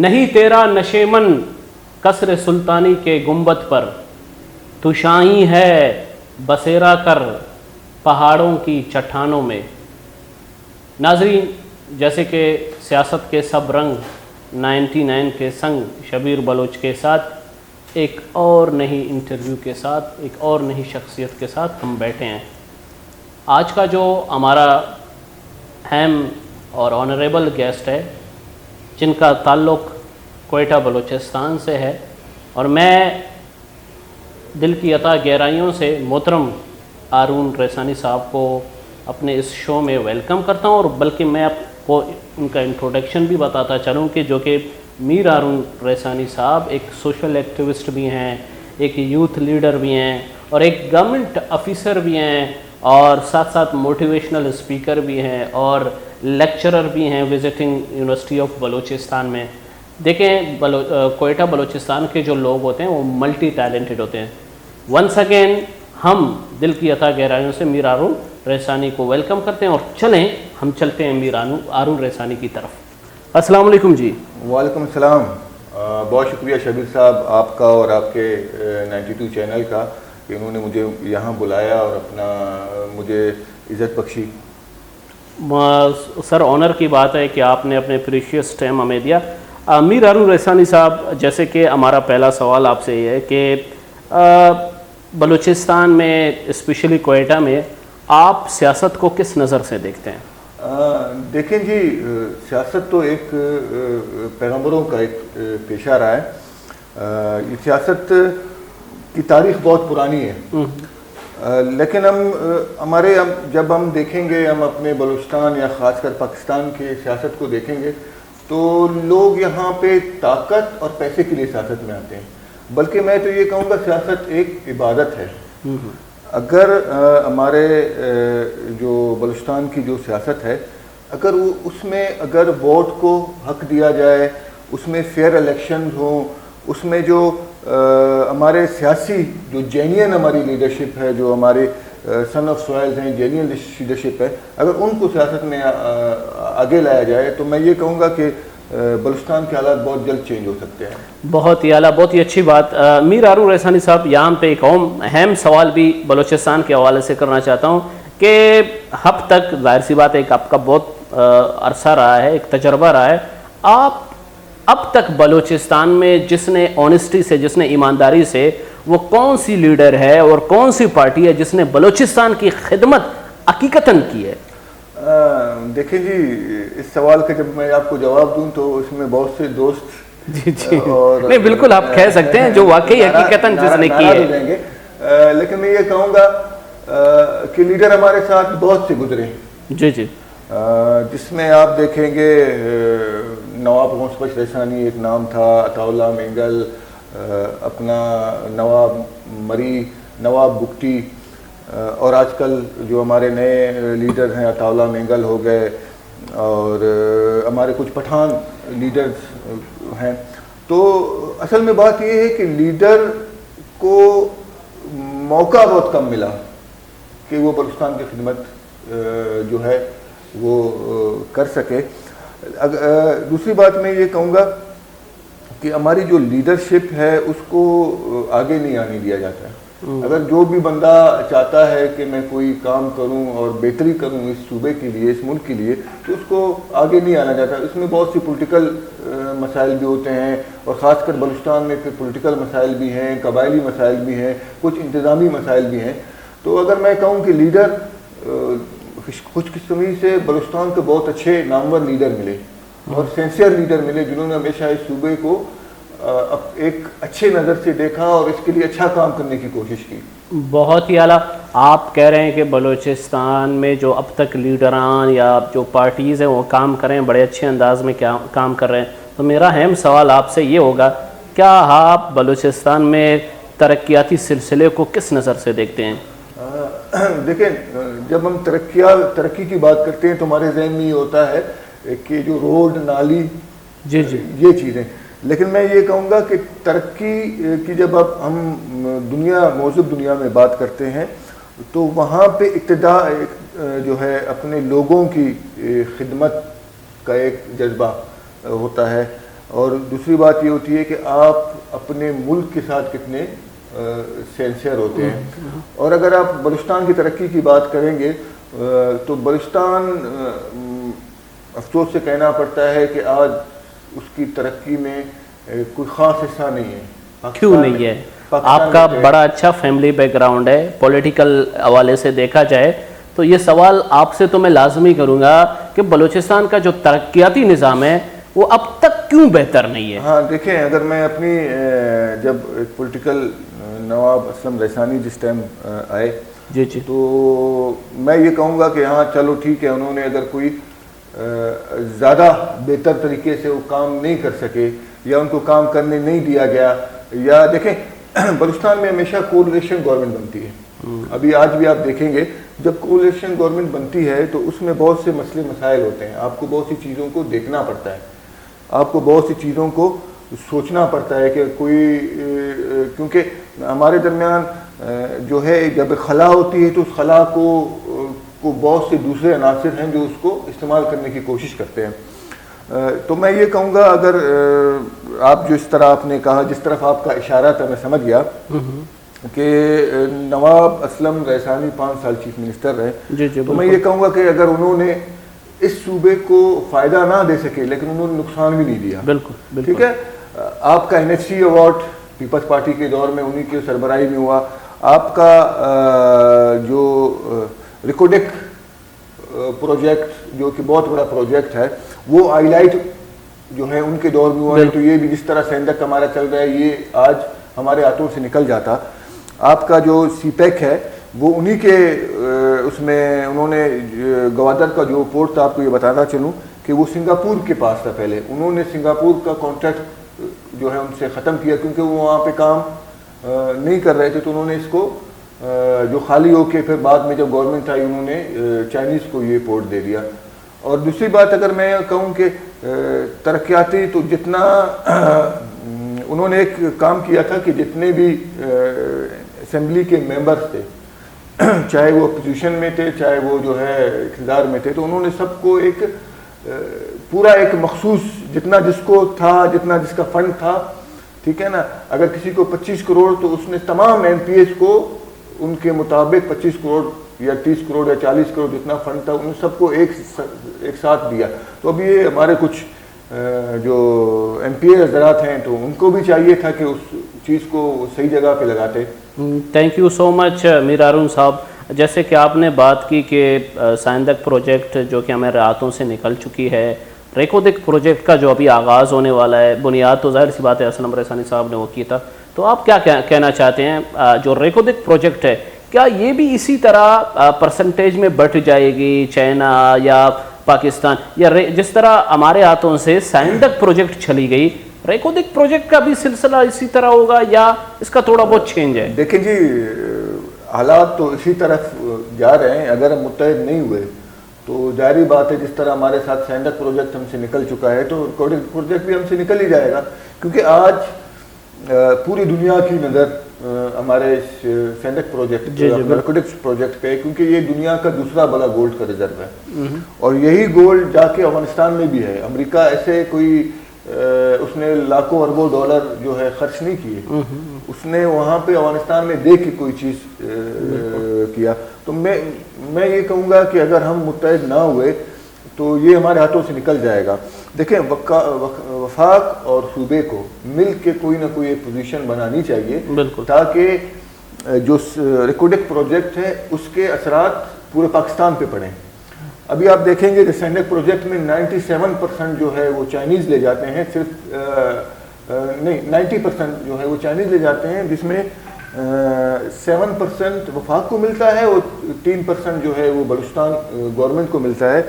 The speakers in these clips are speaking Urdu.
نہیں تیرا نشیمن قصر سلطانی کے گنبد پر، تو شاہی ہے بسیرا کر پہاڑوں کی چٹانوں میں۔ ناظرین، جیسے کہ سیاست کے سب رنگ 99 کے سنگ شبیر بلوچ کے ساتھ ایک اور نئی انٹرویو کے ساتھ، ایک اور نئی شخصیت کے ساتھ ہم بیٹھے ہیں۔ آج کا جو ہمارا اہم اور آنریبل گیسٹ ہے، جن کا تعلق کوئٹہ بلوچستان سے ہے، اور میں دل کی عطا گہرائیوں سے محترم ہارون ریسانی صاحب کو اپنے اس شو میں ویلکم کرتا ہوں، اور بلکہ میں آپ کو ان کا انٹروڈکشن بھی بتاتا چلوں کہ جو کہ میر ہارون ریسانی صاحب ایک سوشل ایکٹیوسٹ بھی ہیں، ایک یوتھ لیڈر بھی ہیں، اور ایک گورنمنٹ آفیسر بھی ہیں، اور ساتھ ساتھ موٹیویشنل اسپیکر بھی ہیں، اور لیکچرر بھی ہیں وزٹنگ یونیورسٹی آف بلوچستان میں۔ دیکھیں، کوئٹہ بلوچستان کے جو لوگ ہوتے ہیں وہ ملٹی ٹیلنٹڈ ہوتے ہیں۔ ونس اگین ہم دل کی عطا گہرائیوں سے میر ہارون ریسانی کو ویلکم کرتے ہیں، اور چلیں ہم چلتے ہیں میر ہارون ریسانی کی طرف۔ السلام علیکم جی۔ وعلیکم السلام۔ بہت شکریہ شبیر صاحب آپ کا اور آپ کے 92 چینل کا کہ انہوں نے مجھے یہاں بلایا اور اپنا مجھے عزت بخشی۔ سر، آنر کی بات ہے کہ آپ نے اپنے پریشیس ٹائم ہمیں دیا۔ میر ہارون ریسانی صاحب، جیسے کہ ہمارا پہلا سوال آپ سے یہ ہے کہ بلوچستان میں اسپیشلی کوئٹہ میں آپ سیاست کو کس نظر سے دیکھتے ہیں؟ دیکھیں جی، سیاست تو ایک پیغمبروں کا ایک پیشہ رہا ہے۔ یہ سیاست کی تاریخ بہت پرانی ہے، لیکن جب ہم دیکھیں گے، ہم اپنے بلوچستان یا خاص کر پاکستان کے سیاست کو دیکھیں گے تو لوگ یہاں پہ طاقت اور پیسے کے لیے سیاست میں آتے ہیں، بلکہ میں تو یہ کہوں گا سیاست ایک عبادت ہے۔ اگر ہمارے جو بلوچستان کی جو سیاست ہے، اگر اس میں اگر ووٹ کو حق دیا جائے، اس میں فیئر الیکشنز ہوں، اس میں جو ہمارے سیاسی جو جینین ہماری لیڈرشپ ہے، جو ہمارے سن آف سوائلز ہیں، جینین لیڈرشپ ہے، اگر ان کو سیاست میں آگے لایا جائے تو میں یہ کہوں گا کہ بلوچستان کے حالات بہت جلد چینج ہو سکتے ہیں۔ بہت ہی اعلیٰ، بہت ہی اچھی بات۔ میر ہارون ریسانی صاحب، یہاں پہ ایک اہم سوال بھی بلوچستان کے حوالے سے کرنا چاہتا ہوں کہ اب تک ظاہر سی بات ہے کہ آپ کا بہت عرصہ رہا ہے، ایک تجربہ رہا ہے، آپ اب تک بلوچستان میں جس نے آنیسٹی سے، جس نے ایمانداری سے، وہ کون سی لیڈر ہے اور کون سی پارٹی ہے جس نے بلوچستان کی خدمت حقیقتاً کی ہے؟ دیکھیں جی، اس سوال کا جب میں آپ کو جواب دوں تو اس میں بہت سے دوست جی نہیں، بالکل آپ کہہ سکتے ہیں جو واقعی حقیقتاً جس نے کی ہے، لیکن میں یہ کہوں گا کہ لیڈر ہمارے ساتھ بہت سے گزرے، جی جی، جس میں آپ دیکھیں گے نواب غوث بخش ریسانی ایک نام تھا، عطا اللہ مینگل، اپنا نواب مری، نواب بگٹی، اور آج کل جو ہمارے نئے لیڈر ہیں عطا اللہ مینگل ہو گئے، اور ہمارے کچھ پٹھان لیڈرز ہیں۔ تو اصل میں بات یہ ہے کہ لیڈر کو موقع بہت کم ملا کہ وہ بلوچستان کی خدمت جو ہے وہ کر سکے۔ دوسری بات میں یہ کہوں گا کہ ہماری جو لیڈرشپ ہے اس کو آگے نہیں آنے دیا جاتا ہے۔ اگر جو بھی بندہ چاہتا ہے کہ میں کوئی کام کروں اور بہتری کروں اس صوبے کے لیے، اس ملک کے لیے، تو اس کو آگے نہیں آنا جاتا۔ اس میں بہت سی پولیٹیکل مسائل بھی ہوتے ہیں، اور خاص کر بلوچستان میں پولیٹیکل مسائل بھی ہیں، قبائلی مسائل بھی ہیں، کچھ انتظامی مسائل بھی ہیں۔ تو اگر میں کہوں کہ لیڈر، خوش قسمی سے بلوچستان کے بہت اچھے نامور لیڈر ملے اور سینسیئر لیڈر ملے، جنہوں نے ہمیشہ اس صوبے کو ایک اچھے نظر سے دیکھا اور اس کے لیے اچھا کام کرنے کی کوشش کی۔ بہت ہی اعلیٰ۔ آپ کہہ رہے ہیں کہ بلوچستان میں جو اب تک لیڈران یا جو پارٹیز ہیں وہ کام کر رہے ہیں، بڑے اچھے انداز میں کام کر رہے ہیں، تو میرا اہم سوال آپ سے یہ ہوگا، کیا آپ بلوچستان میں ترقیاتی سلسلے کو کس نظر سے دیکھتے ہیں؟ دیکھیں، جب ہم ترقی کی بات کرتے ہیں تو ہمارے ذہن میں یہ ہوتا ہے کہ جو روڈ، نالی، جی جی، یہ چیزیں، لیکن میں یہ کہوں گا کہ ترقی کی جب ہم موجود دنیا میں بات کرتے ہیں تو وہاں پہ ابتدا جو ہے اپنے لوگوں کی خدمت کا ایک جذبہ ہوتا ہے، اور دوسری بات یہ ہوتی ہے کہ آپ اپنے ملک کے ساتھ کتنے سینسیئر ہوتے ہیں. اور اگر آپ بلوچستان کی ترقی کی بات کریں گے تو بلوچستان افسوس سے کہنا پڑتا ہے کہ آج اس کی ترقی میں کوئی خاص حصہ نہیں ہے. کیوں نہیں ہے؟ آپ کا بڑا اچھا فیملی بیک گراؤنڈ ہے, پولیٹیکل حوالے سے دیکھا جائے تو یہ سوال آپ سے تو میں لازمی کروں گا کہ بلوچستان کا جو ترقیاتی نظام ہے وہ اب تک کیوں بہتر نہیں ہے؟ ہاں دیکھیں, اگر میں اپنی جب پولیٹیکل نواب اسلم ریحانہ جس ٹائم آئے جی جی, تو میں یہ کہوں گا کہ ہاں چلو ٹھیک ہے, انہوں نے اگر کوئی زیادہ بہتر طریقے سے وہ کام نہیں کر سکے یا ان کو کام کرنے نہیں دیا گیا, یا دیکھیں بلوچستان میں ہمیشہ کولیشن گورنمنٹ بنتی ہے. ابھی آج بھی آپ دیکھیں گے جب کولیشن گورنمنٹ بنتی ہے تو اس میں بہت سے مسئلے مسائل ہوتے ہیں, آپ کو بہت سی چیزوں کو دیکھنا پڑتا ہے, آپ کو بہت سی چیزوں کو سوچنا پڑتا ہے کہ کوئی, کیونکہ ہمارے درمیان جو ہے جب خلا ہوتی ہے تو اس خلا کو بہت سے دوسرے عناصر ہیں جو اس کو استعمال کرنے کی کوشش کرتے ہیں. تو میں یہ کہوں گا, اگر آپ جو اس طرح آپ نے کہا, جس طرف آپ کا اشارہ تھا میں سمجھ گیا کہ نواب اسلم ریحانہ 5 سال چیف منسٹر رہے, تو میں یہ کہوں گا کہ اگر انہوں نے اس صوبے کو فائدہ نہ دے سکے لیکن انہوں نے نقصان بھی نہیں دیا. بالکل ٹھیک ہے. آپ کا NSC ایوارڈ پیپلز پارٹی کے دور میں انہی کی سربراہی میں ہوا. آپ کا جو ریکوڈک پروجیکٹ جو کہ بہت بڑا پروجیکٹ ہے وہ آئی لائٹ جو ہے ان کے دور میں ہوا ہے. تو یہ بھی جس طرح سینڈک ہمارا چل رہا ہے یہ آج ہمارے ہاتھوں سے نکل جاتا. آپ کا جو CPEC ہے وہ انہی کے اس میں انہوں نے گوادر کا جو پورٹ تھا, آپ کو یہ بتانا چلوں کہ وہ سنگاپور کے پاس تھا پہلے, انہوں نے سنگاپور کا کانٹریکٹ جو ہے ان سے ختم کیا کیونکہ وہ وہاں پہ کام نہیں کر رہے تھے, تو انہوں نے اس کو جو خالی ہو کے پھر بعد میں جب گورنمنٹ آئی انہوں نے چائنیز کو یہ پورٹ دے دیا. اور دوسری بات اگر میں کہوں کہ ترقیاتی تو جتنا انہوں نے ایک کام کیا تھا کہ جتنے بھی اسمبلی کے ممبرز تھے چاہے وہ اپوزیشن میں تھے چاہے وہ جو ہے اقتدار میں تھے, تو انہوں نے سب کو ایک پورا ایک مخصوص جتنا جس کو تھا جتنا جس کا فنڈ تھا, ٹھیک ہے نا, اگر کسی کو 25 کروڑ تو اس نے تمام MPs کو ان کے مطابق 25 کروڑ یا 30 کروڑ یا 40 کروڑ جتنا فنڈ تھا ان سب کو ایک ساتھ دیا. تو اب یہ ہمارے کچھ جو MPA حضرات ہیں تو ان کو بھی چاہیے تھا کہ اس چیز کو صحیح جگہ پہ لگاتے. تھینک یو سو مچ میر ہارون صاحب. جیسے کہ آپ نے بات کی کہ سائندک پروجیکٹ جو کہ ہمارے ہاتھوں سے نکل چکی ہے, ریکودک پروجیکٹ کا جو ابھی آغاز ہونے والا ہے, بنیاد تو ظاہر سی بات ہے اسلم ریحانہ صاحب نے وہ کی تھا, تو آپ کیا کہنا چاہتے ہیں جو ریکودک پروجیکٹ ہے کیا یہ بھی اسی طرح پرسنٹیج میں بڑھ جائے گی چائنا یا پاکستان, یا جس طرح ہمارے ہاتھوں سے سائندک پروجیکٹ چلی گئی ریکودک پروجیکٹ کا بھی سلسلہ اسی طرح ہوگا یا اس کا تھوڑا بہت چینج ہے؟ دیکھیں جی حالات تو اسی طرف جا رہے ہیں, اگر ہم متحد نہیں ہوئے تو ظاہری بات ہے جس طرح ہمارے ساتھ سینڈک پروجیکٹ ہم سے نکل چکا ہے تو ریکارڈنگ پروجیکٹ بھی ہم سے نکل ہی جائے گا, کیونکہ آج پوری دنیا کی نظر ہمارے سینڈک پروجیکٹ ریکارڈنگ پروجیکٹ پہ, کیونکہ یہ دنیا کا دوسرا بڑا گولڈ کا ریزرو ہے اور یہی گولڈ جا کے افغانستان میں بھی ہے. امریکہ ایسے کوئی اس نے لاکھوں اربوں ڈالر جو ہے خرچ نہیں کیے, اس نے وہاں پہ افغانستان میں دیکھ کے کوئی چیز کیا. تو میں یہ کہوں گا کہ اگر ہم متحد نہ ہوئے تو یہ ہمارے ہاتھوں سے نکل جائے گا. دیکھیں وفاق اور صوبے کو مل کے کوئی نہ کوئی ایک پوزیشن بنانی چاہیے تاکہ جو ریکوڈک پروجیکٹ ہے اس کے اثرات پورے پاکستان پہ پڑیں. ابھی آپ دیکھیں گے کہ سینڈک پروجیکٹ میں 97% جو ہے وہ چائنیز لے جاتے ہیں, صرف نہیں 90% جو ہے وہ چائنیز لے جاتے ہیں, جس میں 7% وفاق کو ملتا ہے اور 3% جو ہے وہ بلوچستان گورنمنٹ کو ملتا ہے.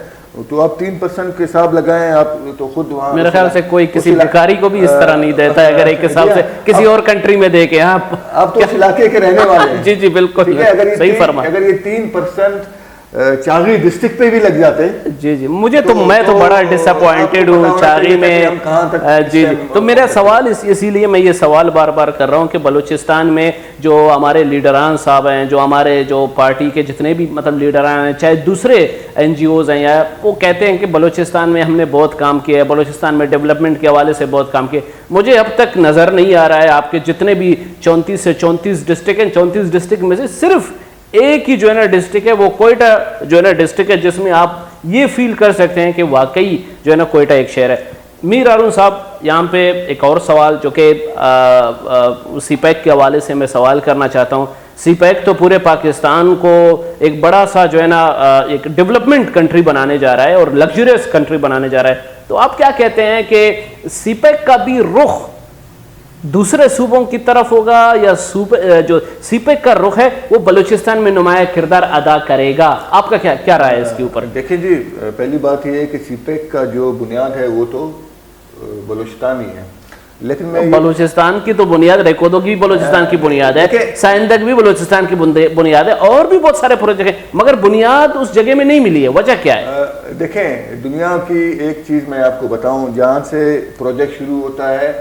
تو آپ 3% کے حساب لگائیں آپ تو خود وہاں میرے خیال سے کوئی کسی بھکاری کو بھی اس طرح نہیں دیتا ہے اگر ایک حساب سے کسی اور کنٹری میں دے کے. آپ تو اس علاقے کے رہنے والے ہیں. جی جی بالکل صحیح فرمایا. اگر یہ 3% چاغی ڈسٹرکٹ پہ بھی لگ جاتے. جی جی مجھے تو میں تو بڑا ڈس اپوائنٹڈ ہوں چاغی میں. جی جی تو میرا سوال اسی لیے میں یہ سوال بار بار کر رہا ہوں کہ بلوچستان میں جو ہمارے لیڈران صاحب ہیں, جو ہمارے جو پارٹی کے جتنے بھی مطلب لیڈران ہیں, چاہے دوسرے NGOs ہیں, یا وہ کہتے ہیں کہ بلوچستان میں ہم نے بہت کام کیا ہے, بلوچستان میں ڈیولپمنٹ کے حوالے سے بہت کام کیا. مجھے اب تک نظر نہیں آ رہا ہے آپ کے جتنے بھی 34 سے 34 ڈسٹرکٹ ہیں, 34 ڈسٹرکٹ میں سے صرف ایک ہی جو ہے نا ڈسٹرکٹ ہے, وہ کوئٹہ جو ہے نا ڈسٹرکٹ ہے, جس میں آپ یہ فیل کر سکتے ہیں کہ واقعی جو ہے نا کوئٹہ ایک شہر ہے. میر ہارون صاحب, یہاں پہ ایک اور سوال جو کہ سی پیک کے حوالے سے میں سوال کرنا چاہتا ہوں. سی پیک تو پورے پاکستان کو ایک بڑا سا جو ہے نا ایک ڈیولپمنٹ کنٹری بنانے جا رہا ہے اور لگژریس کنٹری بنانے جا رہا ہے. تو آپ کیا کہتے ہیں کہ سی پیک کا بھی رخ دوسرے صوبوں کی طرف ہوگا, یا جو سی پیک کا رخ ہے وہ بلوچستان میں نمایاں کردار ادا کرے گا؟ آپ کا کیا رائے ہے اس کے اوپر؟ دیکھیں جی, پہلی بات یہ ہے کہ سی پیک کا جو بنیاد ہے وہ تو بلوچستان ہی ہے, لیکن میں بلوچستان کی تو بنیاد ریکودو کی بلوچستان کی بنیاد ہے, سائندک بھی بلوچستان کی بنیاد ہے, اور بھی بہت سارے پروجیکٹ ہیں, مگر بنیاد اس جگہ میں نہیں ملی ہے. وجہ کیا ہے؟ دیکھیں, دنیا کی ایک چیز میں آپ کو بتاؤں, جہاں سے پروجیکٹ شروع ہوتا ہے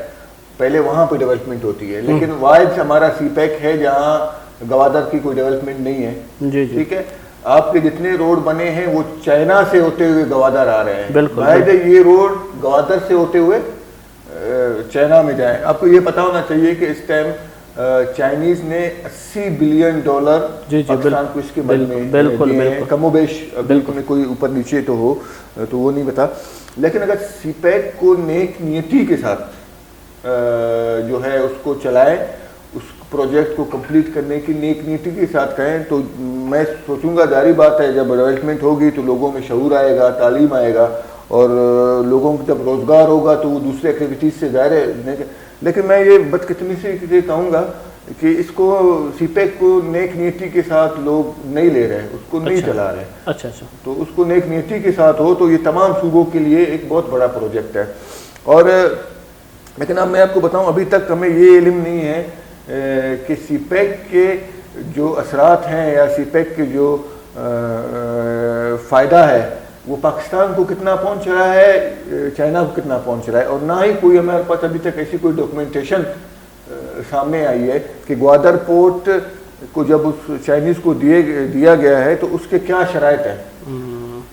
پہلے وہاں پہ ڈیولپمنٹ ہوتی ہے, لیکن واحد ہمارا سی پیک ہے جہاں گوادر کی کوئی ڈیولپمنٹ نہیں ہے. جی ٹھیک ہے, آپ کے جتنے روڈ بنے ہیں وہ چائنا سے ہوتے ہوئے گوادر آ رہے ہیں. بالکل, واحد یہ روڈ گوادر سے ہوتے ہوئے چائنا میں جائیں. آپ کو یہ پتا ہونا چاہیے کہ اس ٹائم چائنیز نے $80 بلین پاکستان کو اس کے بدلے میں دیے ہیں, کم و بیش, بالکل کوئی اوپر نیچے تو ہو تو وہ نہیں بتا. لیکن اگر سی پیک کو نیک نیتی کے ساتھ جو ہے اس کو چلائیں, اس پروجیکٹ کو کمپلیٹ کرنے کی نیک نیتی کے ساتھ کہیں, تو میں سوچوں گا ظاہری بات ہے جب ڈیولپمنٹ ہوگی تو لوگوں میں شعور آئے گا, تعلیم آئے گا, اور لوگوں کو جب روزگار ہوگا تو وہ دوسرے ایکٹیویٹیز سے ظاہر ہے. لیکن میں یہ بدقسمتی سے کہوں گا کہ اس کو سی پیک کو نیک نیتی کے ساتھ لوگ نہیں لے رہے, اس کو نہیں چلا رہے. اچھا, تو اس کو نیک نیتی کے ساتھ ہو تو یہ تمام صوبوں کے لیے ایک بہت بڑا پروجیکٹ ہے. اور لیکن اب میں آپ کو بتاؤں, ابھی تک ہمیں یہ علم نہیں ہے کہ سی پیک کے جو اثرات ہیں یا سی پیک کے جو فائدہ ہے وہ پاکستان کو کتنا پہنچ رہا ہے, چائنا کو کتنا پہنچ رہا ہے. اور نہ ہی کوئی ہمارے پاس ابھی تک ایسی کوئی ڈاکومنٹیشن سامنے آئی ہے کہ گوادر پورٹ کو جب اس چائنیز کو دیا گیا ہے تو اس کے کیا شرائط ہیں,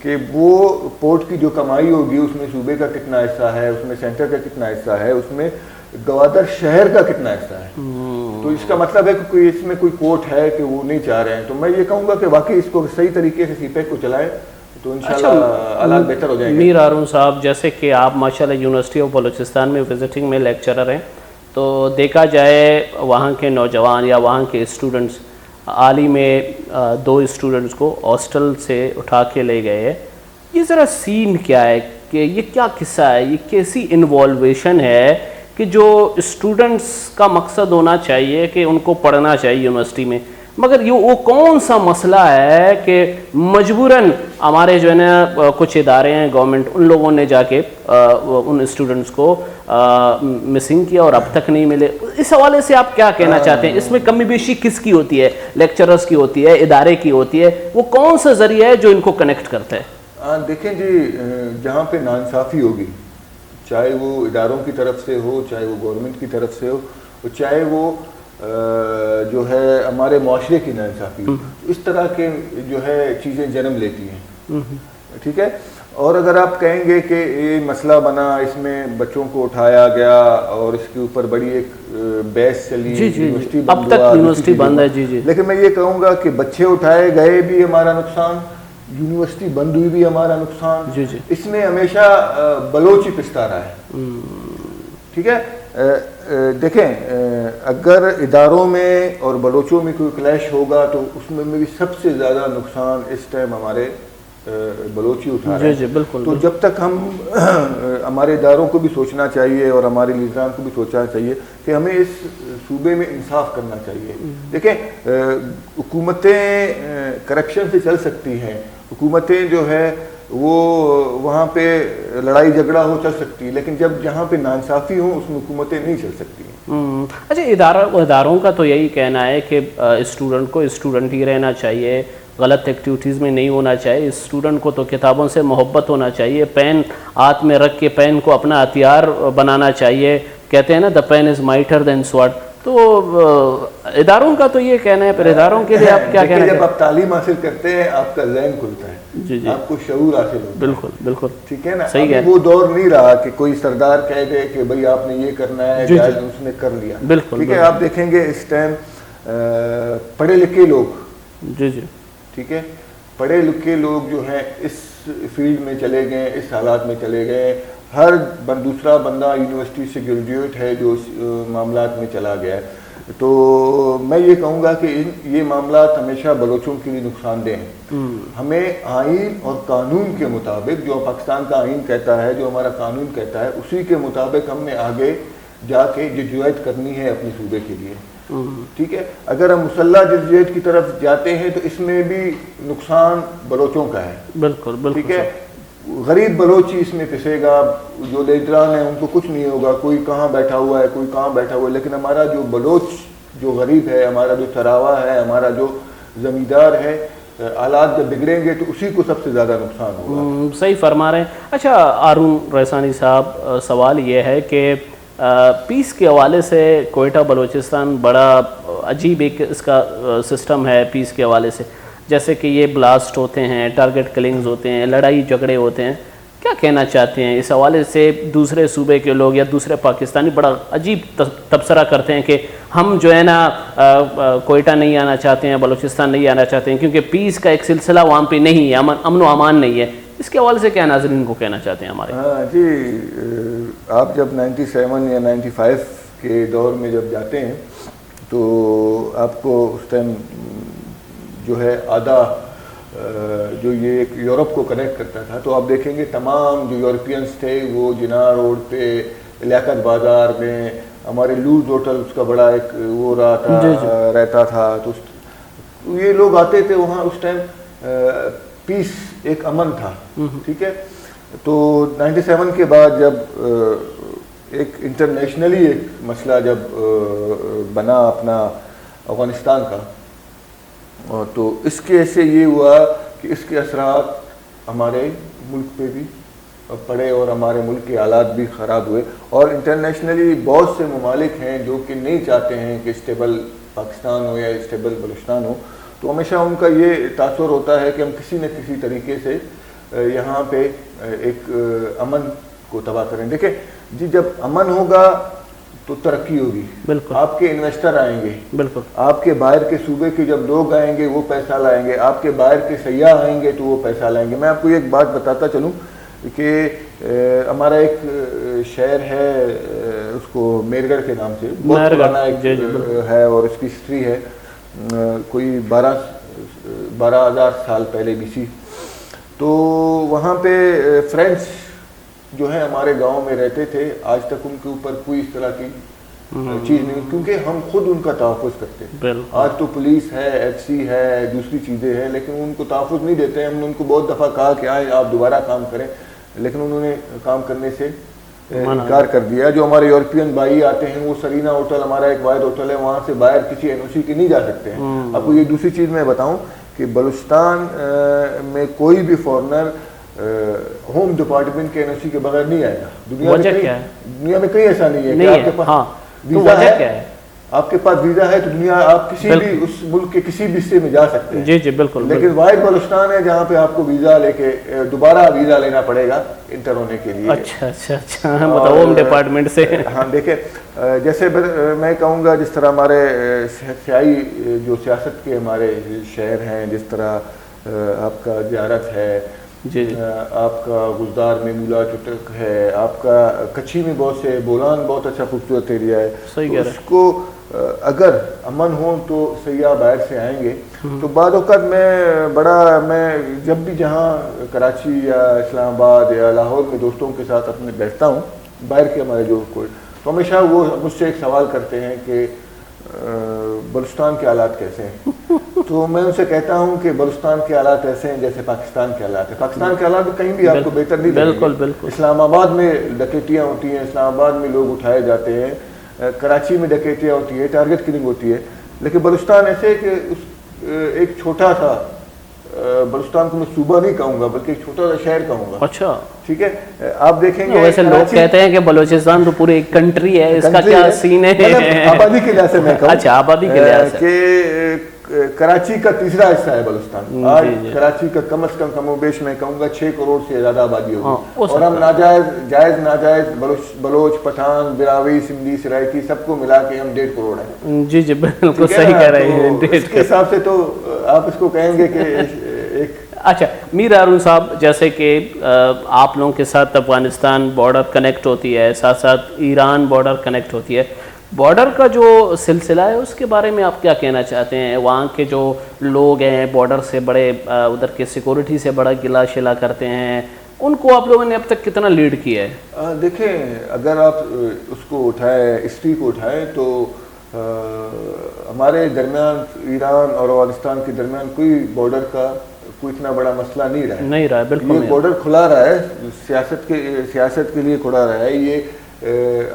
کہ وہ پورٹ کی جو کمائی ہوگی اس میں صوبے کا کتنا حصہ ہے, اس میں سینٹر کا کتنا حصہ ہے, اس میں گوادر شہر کا کتنا حصہ ہے. تو اس کا مطلب ہے کہ کوئی اس میں کوئی پورٹ ہے کہ وہ نہیں چاہ رہے ہیں. تو میں یہ کہوں گا کہ واقعی اس کو صحیح طریقے سے سی پیک کو چلائیں تو انشاءاللہ حالات بہتر ہو جائیں گے. میر ہارون صاحب, جیسے کہ آپ ماشاءاللہ یونیورسٹی آف بلوچستان میں وزٹنگ میں لیکچرر ہیں, تو دیکھا جائے وہاں کے نوجوان یا وہاں کے اسٹوڈنٹس, حال ہی میں 2 اسٹوڈنٹس کو ہاسٹل سے اٹھا کے لے گئے ہیں. یہ ذرا سین کیا ہے, کہ یہ کیا قصہ ہے, یہ کیسی انوالویشن ہے کہ جو اسٹوڈنٹس کا مقصد ہونا چاہیے کہ ان کو پڑھنا چاہیے یونیورسٹی میں, مگر یہ وہ کون سا مسئلہ ہے کہ مجبوراً ہمارے جو ہے نا کچھ ادارے ہیں گورنمنٹ, ان لوگوں نے جا کے ان اسٹوڈنٹس کو مسنگ کیا اور اب تک نہیں ملے. اس حوالے سے آپ کیا کہنا چاہتے ہیں؟ اس میں کمی بیشی کس کی ہوتی ہے؟ لیکچررز کی ہوتی ہے, ادارے کی ہوتی ہے, وہ کون سا ذریعہ ہے جو ان کو کنیکٹ کرتا ہے؟ دیکھیں جی, جہاں پہ ناانصافی ہوگی, چاہے وہ اداروں کی طرف سے ہو, چاہے وہ گورنمنٹ کی طرف سے ہو, چاہے وہ جو ہے ہمارے معاشرے کی ناانصافی ہو, اس طرح کے جو ہے چیزیں جنم لیتی ہیں. ٹھیک ہے, اور اگر آپ کہیں گے کہ یہ مسئلہ بنا, اس میں بچوں کو اٹھایا گیا اور اس کے اوپر بڑی ایک بحث چلی, یونیورسٹی اب تک یونیورسٹی بند ہے. جی, لیکن میں یہ کہوں گا کہ بچے اٹھائے گئے بھی ہمارا نقصان, یونیورسٹی بند ہوئی بھی ہمارا نقصان. اس میں ہمیشہ بلوچ ہی پستا رہا ہے. ٹھیک ہے, دیکھیں اگر اداروں میں اور بلوچوں میں کوئی کلیش ہوگا تو اس میں بھی سب سے زیادہ نقصان اس ٹائم ہمارے بلوچی اٹھا رہے ہیں. تو جب تک ہم ہمارے اداروں کو بھی سوچنا چاہیے اور ہمارے لیڈران کو بھی سوچنا چاہیے کہ ہمیں اس صوبے میں انصاف کرنا چاہیے. دیکھیں حکومتیں کرپشن سے چل سکتی ہیں, حکومتیں جو ہے وہ وہاں پہ لڑائی جھگڑا ہو چل سکتی ہے, لیکن جہاں پہ ناانصافی ہوں اس میں حکومتیں نہیں چل سکتی. اچھا, اداروں کا تو یہی کہنا ہے کہ اسٹوڈنٹ کو اسٹوڈنٹ ہی رہنا چاہیے, غلط ایکٹیویٹیز میں نہیں ہونا چاہیے. اسٹوڈنٹ کو تو کتابوں سے محبت ہونا چاہیے, پین ہاتھ میں رکھ کے پین کو اپنا ہتھیار بنانا چاہیے. کہتے ہیں نا, دا پین از مائٹر دین سوارڈ. تو اداروں کا تو یہ کہنا ہے, پھر اداروں کے لیے آپ کیا کہنا ہے؟ جب آپ تعلیم حاصل کرتے ہیں آپ کا ذہن کھلتا ہے, جی جی, آپ کو شعور حاصل ہوتا ہے. بالکل بالکل, ٹھیک ہے نا. صحیح ہے. وہ دور نہیں رہا کہ کوئی سردار کہہ دے کہ بھائی آپ نے یہ کرنا ہے, اس نے کر لیا. بالکل, ٹھیک ہے. آپ دیکھیں گے اس ٹائم پڑھے لکھے لوگ, جی جی, ٹھیک ہے, پڑھے لکھے لوگ جو ہیں اس فیلڈ میں چلے گئے, اس حالات میں چلے گئے. ہر دوسرا بندہ یونیورسٹی سے گریجویٹ ہے جو اس معاملات میں چلا گیا ہے. تو میں یہ کہوں گا کہ یہ معاملات ہمیشہ بلوچوں کے لیے نقصان دہ ہیں. ہمیں آئین اور قانون کے مطابق, جو پاکستان کا آئین کہتا ہے, جو ہمارا قانون کہتا ہے, اسی کے مطابق ہم نے آگے جا کے جدوجہد کرنی ہے اپنے صوبے کے لیے. ٹھیک ہے. اگر ہم مسلح جدوجہد کی طرف جاتے ہیں تو اس میں بھی نقصان بلوچوں کا ہے. بالکل بالکل, ٹھیک ہے. غریب بلوچی اس میں پسے گا, جو لیڈران ہیں ان کو کچھ نہیں ہوگا, کوئی کہاں بیٹھا ہوا ہے, کوئی کہاں بیٹھا ہوا ہے. لیکن ہمارا جو بلوچ جو غریب ہے, ہمارا جو چراوا ہے, ہمارا جو زمیندار ہے, حالات جب بگڑیں گے تو اسی کو سب سے زیادہ نقصان ہوگا. صحیح فرما رہے ہیں. اچھا ہارون ریحسانی صاحب, سوال یہ ہے کہ پیس کے حوالے سے کوئٹہ بلوچستان بڑا عجیب ایک اس کا سسٹم ہے پیس کے حوالے سے. جیسے کہ یہ بلاسٹ ہوتے ہیں, ٹارگٹ کلنگز ہوتے ہیں, لڑائی جھگڑے ہوتے ہیں. کیا کہنا چاہتے ہیں اس حوالے سے؟ دوسرے صوبے کے لوگ یا دوسرے پاکستانی بڑا عجیب تبصرہ کرتے ہیں کہ ہم جو ہے نا کوئٹہ نہیں آنا چاہتے ہیں, بلوچستان نہیں آنا چاہتے ہیں کیونکہ پیس کا ایک سلسلہ وہاں پہ نہیں ہے, امن و امان نہیں ہے. اس کے حوالے سے کیا ناظرین کو کہنا چاہتے ہیں ہمارے؟ ہاں جی, آپ جب 97 یا 95 کے دور میں جب جاتے ہیں تو آپ کو اس ٹائم جو ہے آدھا جو یہ ایک یورپ کو کنیکٹ کرتا تھا, تو آپ دیکھیں گے تمام جو یورپینس تھے وہ جناح روڈ پہ, لیاقت بازار میں, ہمارے لوز ہوٹل اس کا بڑا ایک وہ رہا تھا, رہتا تھا. تو یہ لوگ آتے تھے وہاں. اس ٹائم پیس ایک امن تھا. ٹھیک ہے. تو 97 کے بعد جب ایک انٹرنیشنلی ایک مسئلہ جب بنا اپنا افغانستان کا, تو اس کے سے یہ ہوا کہ اس کے اثرات ہمارے ملک پہ بھی پڑے اور ہمارے ملک کے حالات بھی خراب ہوئے. اور انٹرنیشنلی بہت سے ممالک ہیں جو کہ نہیں چاہتے ہیں کہ اسٹیبل پاکستان ہو یا اسٹیبل بلوچستان ہو. تو ہمیشہ ان کا یہ تاثر ہوتا ہے کہ ہم کسی نہ کسی طریقے سے یہاں پہ ایک امن کو تباہ کریں. دیکھیں جی, جب امن ہوگا تو ترقی ہوگی. بالکل. آپ کے انویسٹر آئیں گے, بالکل. آپ کے باہر کے صوبے کے جب لوگ آئیں گے وہ پیسہ لائیں گے, آپ کے باہر کے سیاح آئیں گے تو وہ پیسہ لائیں گے. میں آپ کو ایک بات بتاتا چلوں کہ ہمارا ایک شہر ہے, اس کو میرگڑھ کے نام سے, بہت پرانا ایک ہے اور اس کی ہسٹری ہے کوئی 12,000 سال پہلے BC. تو وہاں پہ فرینچ جو ہیں ہمارے گاؤں میں رہتے تھے. آج تک ان کے اوپر کوئی اس طرح کی چیز نہیں, کیونکہ ہم خود ان کا تحفظ کرتے ہیں. آج تو پولیس ہے, FC ہے, دوسری چیزیں ہیں, لیکن ان کو تحفظ نہیں دیتے. ہم نے ان کو بہت دفعہ کہا کہ آئے آپ دوبارہ کام کریں, لیکن انہوں نے کام کرنے سے انکار کر دیا. جو ہمارے یورپین بھائی آتے ہیں وہ سرینا ہوٹل ہمارا ایک واحد ہوٹل ہے, وہاں سے باہر کسی NOC کے نہیں جا سکتے ہیں. آپ کو یہ دوسری چیز میں بتاؤں کہ بلوچستان میں کوئی بھی فورنر ہوم ڈپارٹمنٹ کے NOC کے بغیر نہیں آئے گا. دنیا میں کہیں ایسا نہیں ہے کہ آپ کے پاس ویزا ہے, آپ کے پاس ویزا ہے تو دنیا آپ کسی بھی اس ملک کے کسی بھی حصے میں جا سکتے ہیں. جی جی بالکل. لیکن واحد بلوچستان ہے جہاں پہ آپ کو ویزا لے کے دوبارہ ویزا لینا پڑے گا انٹر ہونے کے لیے. اچھا اچھا اچھا, مطلب ہوم ڈپارٹمنٹ سے. ہاں دیکھیں, جیسے میں کہوں گا جس طرح ہمارے سیائی جو سیاست کے ہمارے شہر ہیں, جس طرح آپ کا زیارت ہے, جی آپ کا گلزار میں مولا چٹک ہے, آپ کا کچھی میں بہت سے, بولان بہت اچھا خوبصورت ایریا ہے. تو اس کو اگر امن ہو تو سیاح باہر سے آئیں گے. تو بعض اوقات میں جب بھی جہاں کراچی یا اسلام آباد یا لاہور میں دوستوں کے ساتھ اپنے بیٹھتا ہوں باہر کے ہمارے جو کوئی, تو ہمیشہ وہ مجھ سے ایک سوال کرتے ہیں کہ بلوچستان کے حالات کیسے ہیں. تو میں ان سے کہتا ہوں کہ بلوچستان کے حالات ایسے ہیں جیسے پاکستان کے حالات ہیں. پاکستان کے حالات کہیں بھی آپ کو بہتر نہیں دیں گے. بالکل بالکل. اسلام آباد میں ڈکیتیاں ہوتی ہیں, اسلام آباد میں لوگ اٹھائے جاتے ہیں, کراچی میں ڈکیتیاں ہوتی ہیں, ٹارگٹ کلنگ ہوتی ہے. لیکن بلوچستان ایسے کہ ایک چھوٹا سا بلوچستان کو میں صوبہ نہیں کہوں گا بلکہ ایک چھوٹا سا شہر کہوں گا. اچھا ٹھیک ہے, آپ دیکھیں گے ویسے لوگ کہتے ہیں کہ بلوچستان تو پورے ایک کنٹری ہے, اس کا کیا سین ہے؟ آبادی کے لحاظ سے میں کہوں, اچھا آبادی کے لحاظ سے کہ کراچی کا تیسرا حصہ ہے بلوچستان. آج کراچی کا کم از کم و بیش میں کہوں گا 6 کروڑ سے زیادہ آبادی ہوگی, اور ہم جائز ناجائز بلوچ, پٹھان, براوی, سندھی, سرائکی سب کو ملا کے ہم 1.5 کروڑ ہیں. جی جی بالکل صحیح کہہ رہے ہیں. اس کے حساب سے تو آپ اس کو کہیں گے کہ ایک اچھا میر ہارون صاحب, جیسے کہ آپ لوگوں کے ساتھ افغانستان بارڈر کنیکٹ ہوتی ہے, ساتھ ساتھ ایران بارڈر کنیکٹ ہوتی ہے, بارڈر کا جو سلسلہ ہے اس کے بارے میں آپ کیا کہنا چاہتے ہیں؟ وہاں کے جو لوگ ہیں بارڈر سے بڑے ادھر کے سیکورٹی سے بڑا گلا شلا کرتے ہیں, ان کو آپ لوگوں نے اب تک کتنا لیڈ کیا ہے؟ دیکھیں, اگر آپ اس کو اٹھائیں, ہسٹری کو اٹھائیں, تو ہمارے درمیان ایران اور افغانستان کے درمیان کوئی بارڈر کا کوئی اتنا بڑا مسئلہ نہیں رہا ہے. بالکل یہ بارڈر کھلا رہا ہے, سیاست کے لیے کھلا رہا ہے, یہ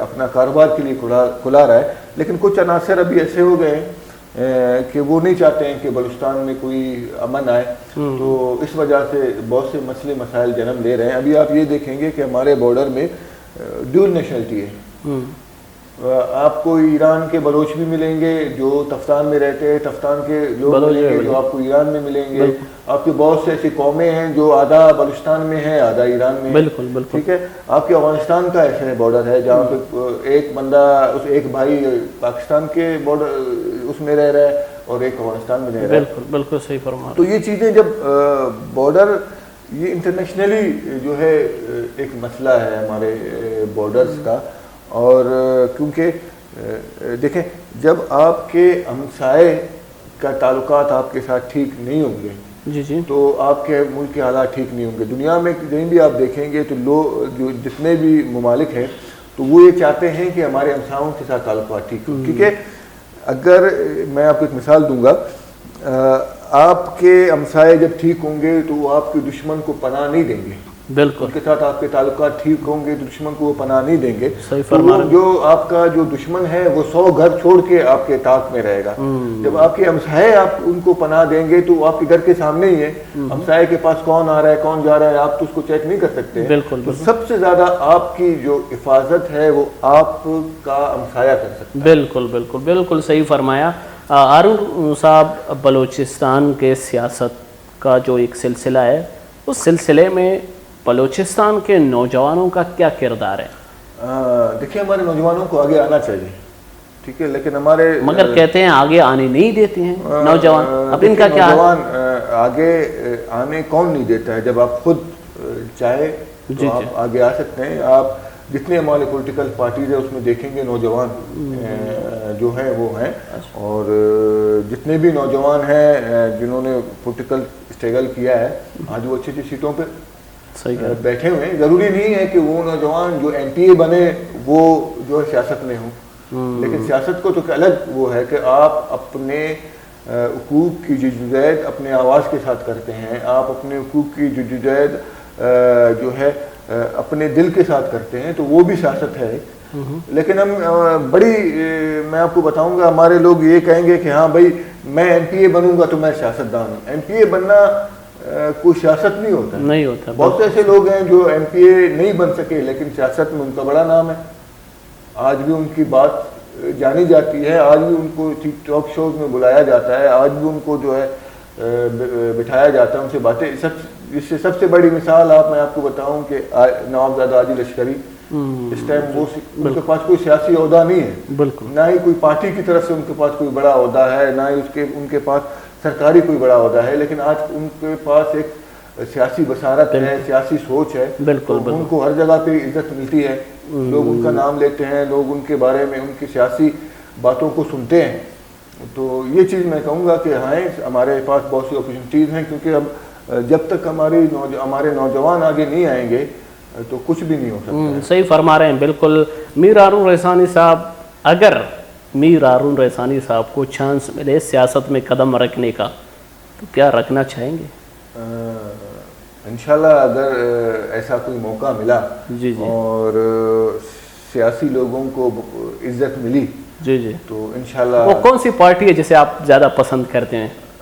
اپنا کاروبار کے لیے کھلا رہا ہے, لیکن کچھ عناصر ابھی ایسے ہو گئے ہیں کہ وہ نہیں چاہتے ہیں کہ بلوچستان میں کوئی امن آئے, تو اس وجہ سے بہت سے مسئلے مسائل جنم لے رہے ہیں. ابھی آپ یہ دیکھیں گے کہ ہمارے بارڈر میں ڈیول نیشنلٹی ہے. آپ کو ایران کے بلوچ بھی ملیں گے جو تفتان میں رہتے ہیں, تفتان کے لوگ ملیں گے جو آپ کو ایران میں ملیں گے. آپ کے بہت سے ایسی قومیں ہیں جو آدھا بلوچستان میں ہیں, آدھا ایران میں. بالکل ٹھیک ہے, آپ کے افغانستان کا ایسا بارڈر ہے جہاں پہ ایک بندہ, ایک بھائی پاکستان کے بارڈر اس میں رہ رہا ہے اور ایک افغانستان میں رہ رہا ہے. بالکل صحیح فرما. تو یہ چیزیں جب بارڈر, یہ انٹرنیشنلی جو ہے ایک مسئلہ ہے ہمارے بارڈرز کا, اور کیونکہ دیکھیں جب آپ کے ہمسائے کا تعلقات آپ کے ساتھ ٹھیک نہیں ہوں گے جی تو آپ کے ملک کے حالات ٹھیک نہیں ہوں گے. دنیا میں کہیں بھی آپ دیکھیں گے تو لوگ جو جتنے بھی ممالک ہیں تو وہ یہ چاہتے ہیں کہ ہمارے ہمسایوں کے ساتھ تعلقات ٹھیک ہوں. کیونکہ اگر میں آپ کو ایک مثال دوں گا, آپ کے ہمسائے جب ٹھیک ہوں گے تو وہ آپ کے دشمن کو پناہ نہیں دیں گے. بالکل, ان کے ساتھ آپ کے تعلقات ٹھیک ہوں گے, دشمن کو وہ پناہ نہیں دیں گے. جو آپ کا جو دشمن ہے وہ 100 گھر چھوڑ کے آپ کے طاق میں رہے گا. جب آپ کے ہمسائے آپ ان کو پناہ دیں گے تو آپ کے گھر کے سامنے ہی ہے, ہمسائے کے پاس کون آ رہا ہے کون جا رہا ہے آپ تو اس کو چیک نہیں کر سکتے. بالکل, سب سے زیادہ آپ کی جو حفاظت ہے وہ آپ کا ہمسایہ کر سکتا ہے. بالکل بالکل بالکل صحیح فرمایا. ہارون صاحب, بلوچستان کے سیاست کا جو ایک سلسلہ ہے اس سلسلے میں بلوچستان کے نوجوانوں کا کیا کردار ہے؟ دیکھیں, ہمارے نوجوانوں کو آگے آنا چاہیے, ٹھیک ہے, لیکن ہمارے مگر کہتے ہیں آگے آنے نہیں دیتے ہیں نوجوان. اب ان کا کیا نوجوان آگے آنے کون نہیں دیتا ہے؟ جب آپ خود چاہے تو آپ آگے آ سکتے ہیں. آپ جتنے ہمارے پولیٹیکل پارٹیز ہیں اس میں دیکھیں گے نوجوان جو ہیں وہ ہیں, اور جتنے بھی نوجوان ہیں جنہوں نے پولیٹیکل اسٹرگل کیا ہے آج وہ اچھی اچھی سیٹوں پہ بیٹھے ہوئے ہیں. ضروری نہیں ہے کہ وہ نوجوان جو MP بنے وہ جو ہے سیاست میں ہوں, لیکن سیاست کو تو الگ وہ ہے کہ آپ اپنے حقوق کی جدوجہد اپنے آواز کے ساتھ کرتے ہیں, آپ اپنے حقوق کی جدوجہد جو ہے اپنے دل کے ساتھ کرتے ہیں, تو وہ بھی سیاست ہے. لیکن ہم بڑی, میں آپ کو بتاؤں گا, ہمارے لوگ یہ کہیں گے کہ ہاں بھائی میں MPA بنوں گا تو میں سیاستدان ہوں. MPA بننا کوئی سیاست نہیں ہوتا. بہت سے ایسے لوگ ہیں جو MPA نہیں بن سکے لیکن سیاست میں ان کا بڑا نام ہے, آج بھی ان کی بات جانی جاتی ہے, آج بھی ان کو ٹاک شوز میں بلایا جاتا ہے, آج بھی ان کو جو ہے بٹھایا جاتا ہے, ان سے باتیں. اس سے سب سے بڑی مثال میں آپ کو بتاؤں کہ نوابزادہ حاجی لشکری, اس ٹائم وہ ان کے پاس کوئی سیاسی عہدہ نہیں ہے, نہ ہی کوئی پارٹی کی طرف سے ان کے پاس کوئی بڑا عہدہ ہے, نہ ہی ان کے پاس سرکاری کوئی بڑا عہدہ ہے, لیکن آج ان کے پاس ایک سیاسی بصارت ہے, سیاسی سوچ ہے. ان کو ہر جگہ پہ عزت ملتی ہے, لوگ ان کا نام لیتے ہیں, لوگ ان کے بارے میں ان کی سیاسی باتوں کو سنتے ہیں. تو یہ چیز میں کہوں گا کہ ہاں ہمارے پاس بہت سی اپرچونیٹیز ہیں, کیونکہ اب جب تک ہمارے نوجوان آگے نہیں آئیں گے تو کچھ بھی نہیں ہو سکتا. صحیح فرما رہے ہیں بالکل. میر ہارون ریحانی صاحب, اگر میر ہارون ریحانی صاحب کو چانس ملے سیاست میں قدم رکھنے کا تو کیا رکھنا چاہیں گے؟ انشاءاللہ اگر ایسا کوئی موقع ملا اور سیاسی لوگوں کو عزت ملی تو انشاءاللہ. وہ کون سی پارٹی ہے جسے آپ زیادہ پسند کرتے ہیں؟